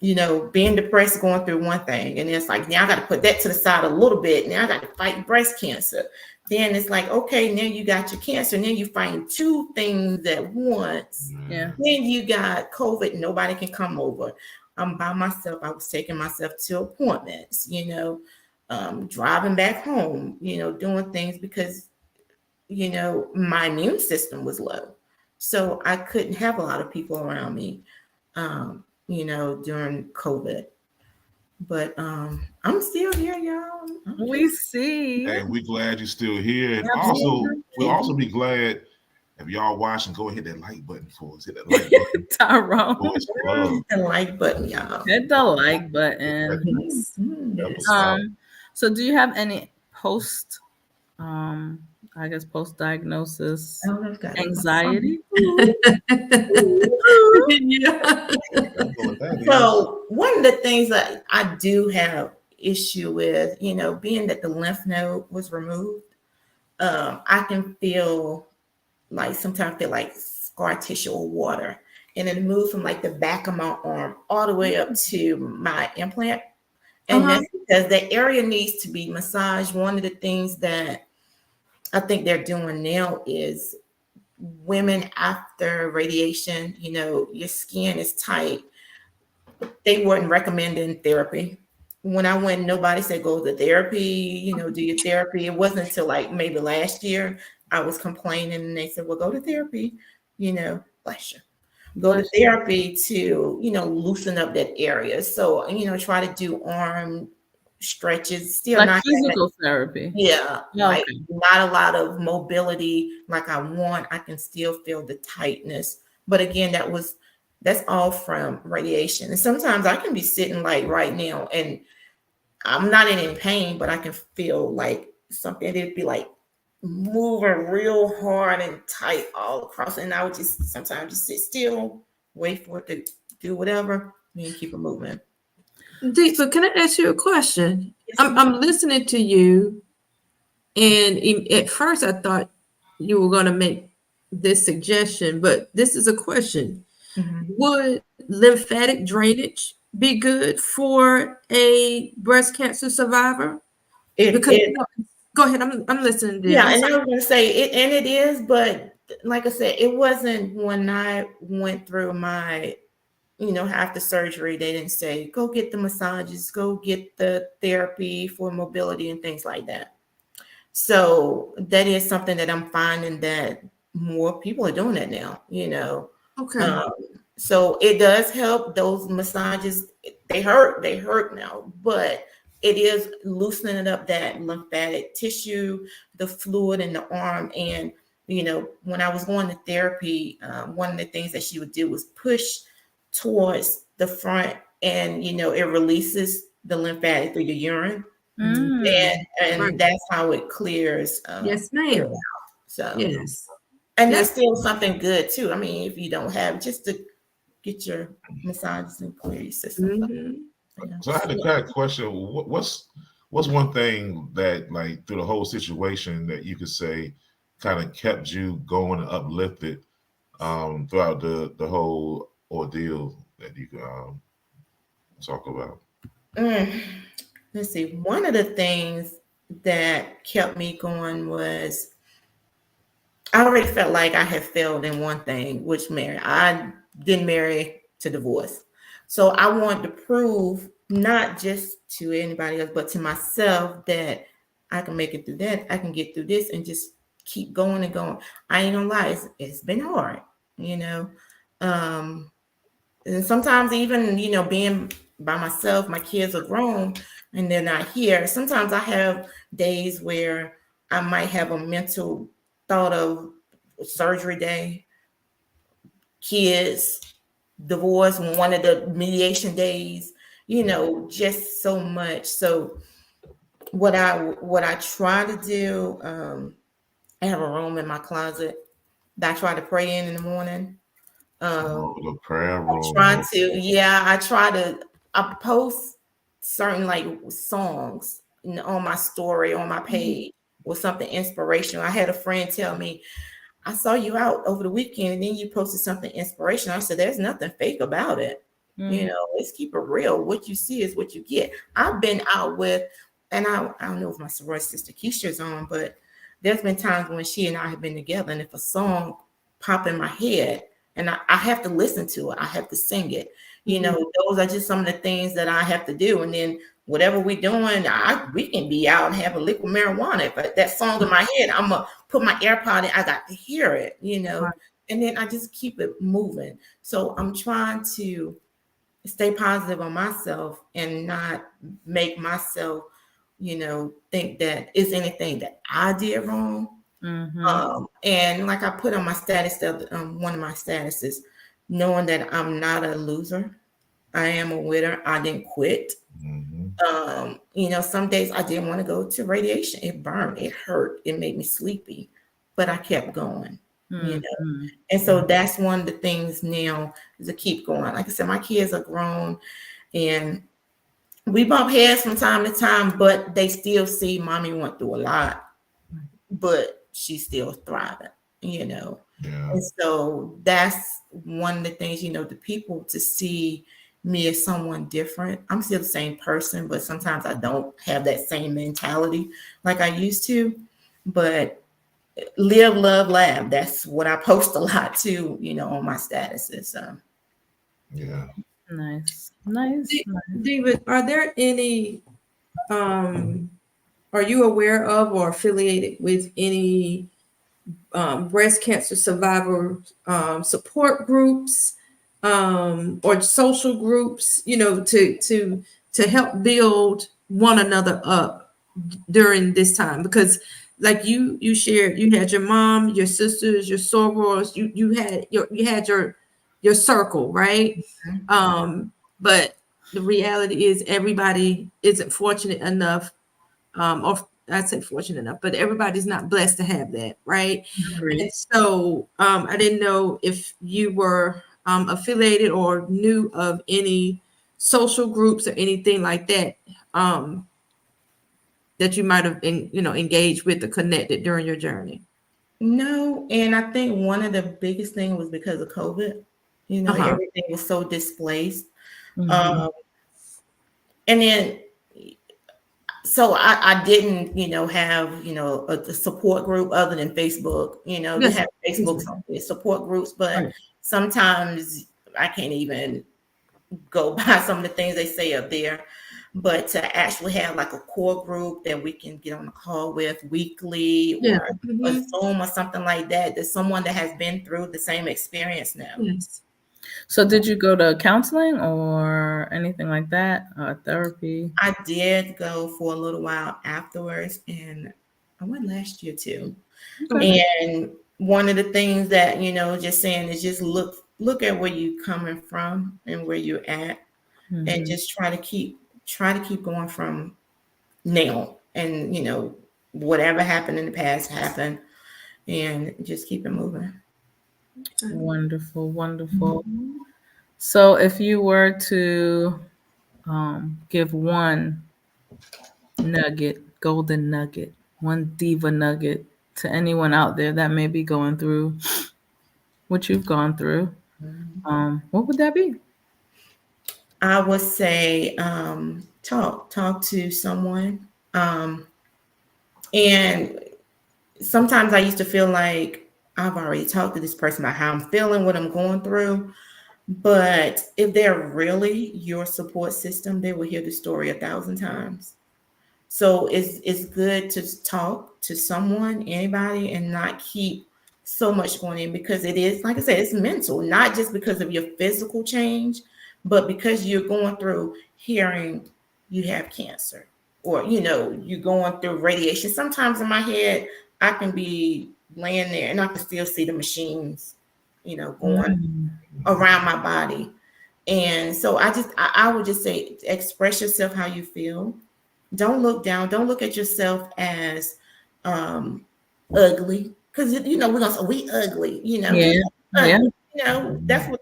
being depressed, going through one thing, and it's like, now I got to put that to the side a little bit. Now I got to fight breast cancer. Then it's like, okay, now you got your cancer. Now you fighting two things at once. Yeah. Then you got COVID. Nobody can come over. I'm by myself. I was taking myself to appointments, driving back home, doing things because, my immune system was low. So I couldn't have a lot of people around me. During COVID. But I'm still here, y'all. We see. Hey, we glad you're still here. And Absolutely. we'll also be glad if y'all watching, go and hit that like button for us. Hit that like button. Tyrone. The like button, y'all. Hit the like button. So do you have any post diagnosis anxiety? Yeah. So one of the things that I do have issue with, being that the lymph node was removed, I can feel like sometimes feel like scar tissue or water, and it moved from like the back of my arm all the way up to my implant, and that's because that area needs to be massaged. One of the things that I think they're doing now is women after radiation, your skin is tight. They weren't recommending therapy. When I went, nobody said go to therapy, do your therapy. It wasn't until like maybe last year I was complaining and they said, well, go to therapy, bless you. Go to therapy to, loosen up that area. So, try to do arm stretches, still like not physical therapy. Yeah. Like not a lot of mobility like I want. I can still feel the tightness. But again, that's all from radiation. And sometimes I can be sitting like right now and I'm not in any pain, but I can feel like something. It'd be like moving real hard and tight all across. And I would just sometimes just sit still, wait for it to do whatever, and keep it moving. So can I ask you a question? I'm listening to you, and at first I thought you were going to make this suggestion, but this is a question. Mm-hmm. Would lymphatic drainage be good for a breast cancer survivor? Go ahead, I'm listening to you. Yeah, and I was going to say it, and it is, but like I said, it wasn't when I went through my after surgery, they didn't say, go get the massages, go get the therapy for mobility and things like that. So that is something that I'm finding that more people are doing that now, Okay. So it does help. Those massages, they hurt now, but it is loosening up that lymphatic tissue, the fluid in the arm. And, when I was going to therapy, one of the things that she would do was push towards the front, and it releases the lymphatic through your urine, and that's how it clears. Yes, ma'am. So yes, and that's still something good too. I mean, if you don't have, just to get your massages and clear your system. Mm-hmm. So I had a kind of question. What's one thing that, like, through the whole situation that you could say kind of kept you going and uplifted throughout the whole ordeal that you can talk about? Let's see. One of the things that kept me going was I already felt like I had failed in one thing, which I didn't marry to divorce. So I wanted to prove not just to anybody else, but to myself that I can make it through that. I can get through this and just keep going and going. I ain't gonna lie, it's been hard, and sometimes even, being by myself, my kids are grown and they're not here. Sometimes I have days where I might have a mental thought of surgery day, kids, divorce, one of the mediation days, just so much. So what I try to do, I have a room in my closet that I try to pray in the morning. The prayer room. I post certain like songs on my story, on my page, or something inspirational. I had a friend tell me, I saw you out over the weekend and then you posted something inspirational. I said, there's nothing fake about it. You know, let's keep it real. What you see is what you get. I've been out with, and I don't know if my sorority sister Keisha's on, but there's been times when she and I have been together, and if a song pop in my head and I have to listen to it, I have to sing it. You know, those are just some of the things that I have to do. And then whatever we're doing, we can be out and have a liquid marijuana. But that song in my head, I'm gonna put my AirPod in. I got to hear it, you know, and then I just keep it moving. So I'm trying to stay positive on myself and not make myself, you know, think that it's anything that I did wrong. And like I put on my status, one of my statuses, knowing that I'm not a loser, I am a winner. I didn't quit. You know, some days I didn't want to go to radiation. It burned, it hurt, it made me sleepy, but I kept going. You know, and so that's one of the things now is to keep going. Like I said, my kids are grown, and we bump heads from time to time, but they still see mommy went through a lot, but she's still thriving, you know. And so that's one of the things, you know, the people to see me as someone different. I'm still the same person, but sometimes I don't have that same mentality like I used to. But live, love, laugh. That's what I post a lot too, you know, on my statuses. So Nice. David, are there any are you aware of or affiliated with any breast cancer survivor support groups or social groups, you know, to help build one another up during this time? Because like you shared, you had your mom, your sisters, your sorors, you had your circle, right? But the reality is everybody isn't fortunate enough, or I'd say fortunate enough, but everybody's not blessed to have that, right? And so I didn't know if you were affiliated or knew of any social groups or anything like that that you might have been, you know, engaged with or connected during your journey. No, and I think one of the biggest things was because of COVID. You know, everything was so displaced. And then, so I didn't, you know, have, you know, a support group other than Facebook. You know, they have Facebook support groups, but sometimes I can't even go by some of the things they say up there. But to actually have like a core group that we can get on a call with weekly or a Zoom or something like that, there's someone that has been through the same experience now. So did you go to counseling or anything like that, therapy? I did go for a little while afterwards, and I went last year too. And one of the things that, you know, just saying is just look at where you're coming from and where you're at, and just try to keep going from now. And, you know, whatever happened in the past happened, and just keep it moving. Wonderful. So if you were to give one golden nugget, one diva nugget to anyone out there that may be going through what you've gone through, what would that be? I would say talk to someone. And sometimes I used to feel like I've already talked to this person about how I'm feeling, what I'm going through. But if they're really your support system, they will hear the story 1,000 times. So it's good to talk to someone, anybody, and not keep so much going in, because it is, like I said, it's mental, not just because of your physical change, but because you're going through hearing you have cancer, or, you know, you're going through radiation. Sometimes in my head, I can be laying there and I can still see the machines, you know, going around my body. And so I would just say, express yourself how you feel. Don't look down. Don't look at yourself as ugly, because, you know, we're gonna say we ugly, you know. You You know, that's what.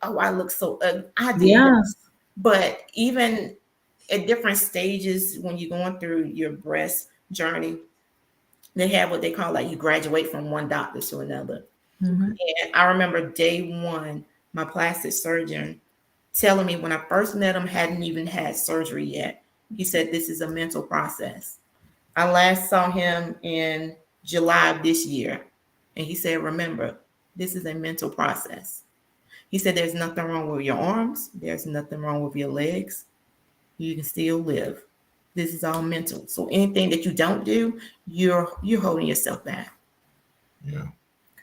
Oh, I look so ugly. I did. Yes. But even at different stages when you're going through your breast journey, they have what they call like you graduate from one doctor to another. Mhm. And I remember day one, my plastic surgeon telling me when I first met him, hadn't even had surgery yet. He said, this is a mental process. I last saw him in July of this year. And he said, remember, this is a mental process. He said, there's nothing wrong with your arms. There's nothing wrong with your legs. You can still live. This is all mental. So anything that you don't do, you're holding yourself back. Yeah.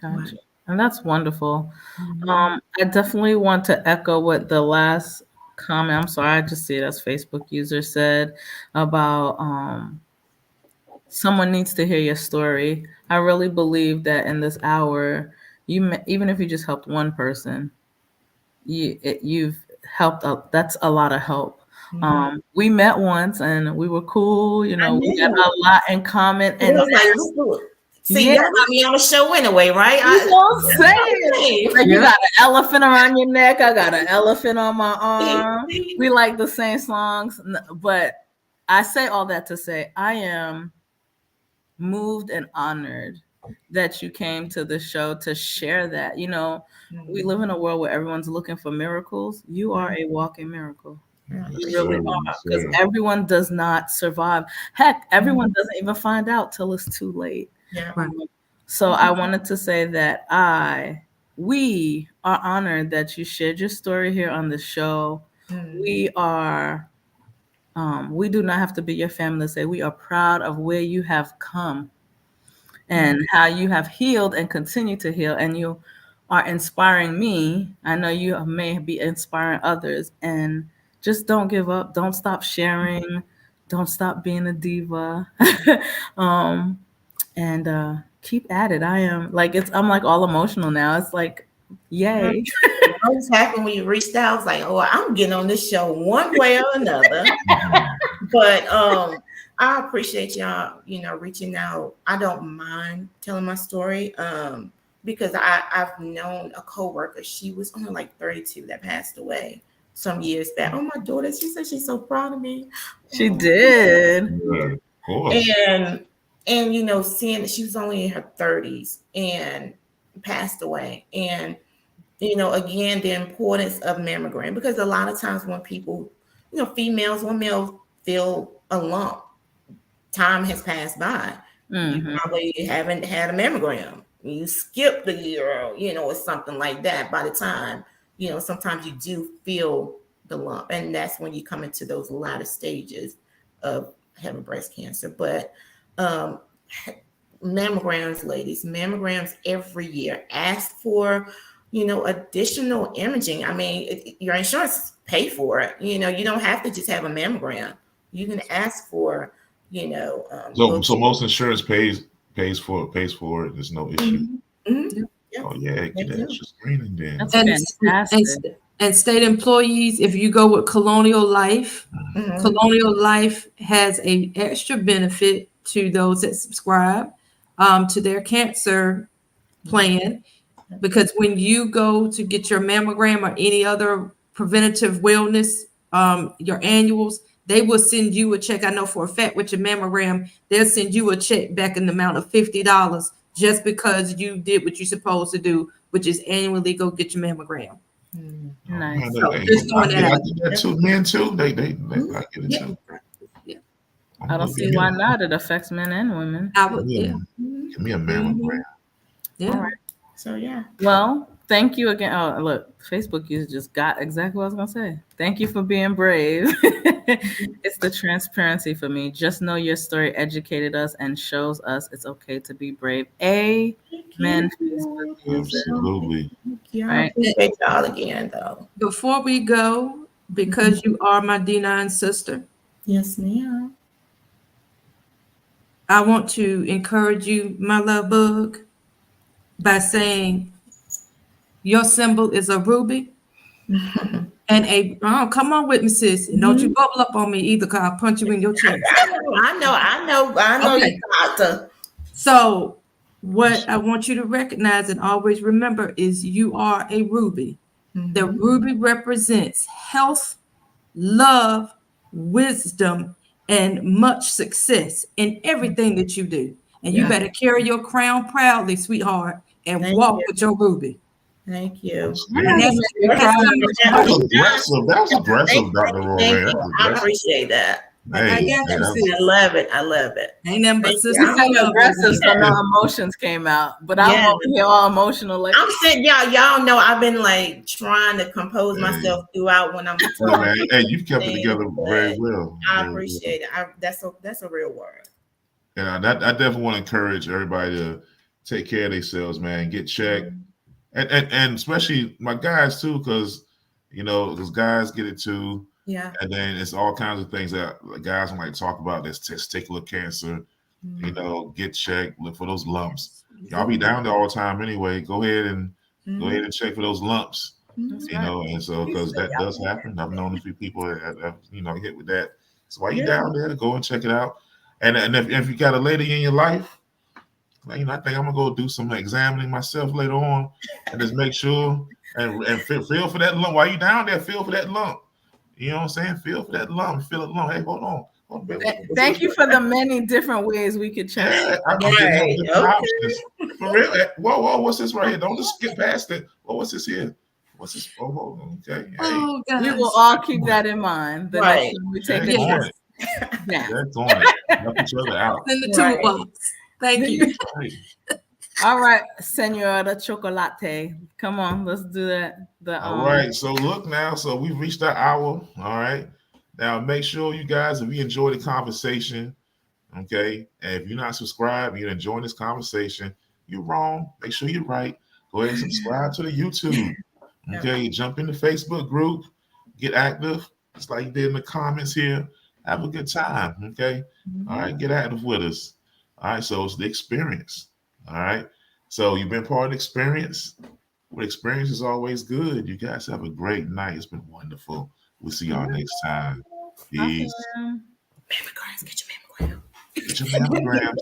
Gotcha. And that's wonderful. Mhm. I definitely want to echo what the last comment, I'm sorry, I just see it as Facebook user said about someone needs to hear your story. I really believe that in this hour, even if you just helped one person, you've helped. That's a lot of help. We met once and we were cool. You know, we got a lot in common. It And was like, look, see, Yeah. y'all got me on the show anyway, right? you know what I'm saying? Like, you got an elephant around your neck. I got an elephant on my arm. We like the same songs, but I say all that to say I am moved and honored that you came to the show to share that. You know, we live in a world where everyone's looking for miracles. You are a walking miracle. You really are, because everyone does not survive. Heck, everyone doesn't even find out till it's too late. Yeah. So I wanted to say that we are honored that you shared your story here on the show. We are, we do not have to be your family to say we are proud of where you have come and how you have healed and continue to heal. And you are inspiring me. I know you may be inspiring others. And just don't give up. Don't stop sharing. Don't stop being a diva. And keep at it. I'm like all emotional now. It's like, yay. What was happened when you reached out? I was like, oh, I'm getting on this show one way or another. But I appreciate y'all, reaching out. I don't mind telling my story because I've known a coworker. She was only like 32 that passed away some years back. Oh, my daughter, she said she's so proud of me. She did. Yeah, of course. And seeing that she was only in her 30s and passed away. And again, the importance of mammogram, because a lot of times when people, females, when males feel a lump, time has passed by. Mm-hmm. You probably haven't had a mammogram. You skipped the year, or something like that. By the time, sometimes you do feel the lump, and that's when you come into those latter stages of having breast cancer. But mammograms, ladies, mammograms every year. Ask for, additional imaging. I mean, your insurance pay for it. You don't have to just have a mammogram. You can ask for, So most insurance pays for it. There's no issue. Mm-hmm. Oh yeah, get that extra screening then. That's fantastic. And state employees, if you go with Colonial Life, Colonial Life has an extra benefit to those that subscribe to their cancer plan, because when you go to get your mammogram or any other preventative wellness, your annuals, they will send you a check. I know for a fact with your mammogram, they'll send you a check back in the amount of $50 just because you did what you're supposed to do, which is annually go get your mammogram. Nice. So just throwing that out. I did that too. Men too. They I get it too. I don't see why not. It affects men and women. Give me a mammogram. Yeah. All right. So yeah. Well, thank you again. Oh, look, Facebook user just got exactly what I was gonna say. Thank you for being brave. It's the transparency for me. Just know your story educated us and shows us it's okay to be brave. Amen. Facebook user. Absolutely. I appreciate y'all again, though. Before we go, because you are my D9 sister, yes, ma'am, I want to encourage you, my love bug, by saying your symbol is a ruby and come on with me, sis. And don't you bubble up on me either, because I'll punch you in your chest. I know. Okay. You doctor. So what I want you to recognize and always remember is you are a ruby. The ruby represents health, love, wisdom, and much success in everything that you do. And you better carry your crown proudly, sweetheart, and walk with your ruby. Thank you. That was aggressive, Dr. Rowan. I appreciate that. Hey, I love it. I love it. Ain't nothing but sister. I'm aggressive, so no emotions came out. But I'm over here all emotional. Like I'm saying, y'all know I've been like trying to compose myself throughout when I'm talking. Hey, you've kept it together very well. I appreciate it. That's a real word. And I definitely want to encourage everybody to take care of themselves, man. Get checked, and especially my guys too, because those guys get it too. Yeah. And then it's all kinds of things that guys might talk about. There's testicular cancer. Get checked. Look for those lumps. Y'all be down there all the time anyway. Go ahead and check for those lumps. And so because that does happen. I've known a few people that hit with that. So while you're down there, go and check it out. And if you got a lady in your life, I think I'm gonna go do some examining myself later on and just make sure and feel for that lump while you down there. Feel for that lump. You know what I'm saying? Feel for that lump. Feel it lump. Hey, hold on. Thank you for the many different ways we could check. Options. For real. Whoa, what's this right here? Don't just skip past it. What's this here? What's this? Oh, okay. Oh, hey. We will all keep that in mind. The next time we take it. That's on it. Help each other out. In the toolbox. Thank you. All right, Senora Chocolate. Come on, let's do that. All right. So look now. So we've reached our hour. All right. Now make sure you guys, if you enjoy the conversation, okay, and if you're not subscribed, you're enjoying this conversation, you're wrong. Make sure you're right. Go ahead and subscribe to the YouTube. Okay. Jump in the Facebook group. Get active. Just like you did in the comments here. Have a good time. Okay. All right. Get active with us. All right. So it's the experience. All right. So you've been part of the experience. Well, experience is always good. You guys have a great night. It's been wonderful. We'll see y'all next time. Peace. Mammograms, get your mammogram. Get your mammogram.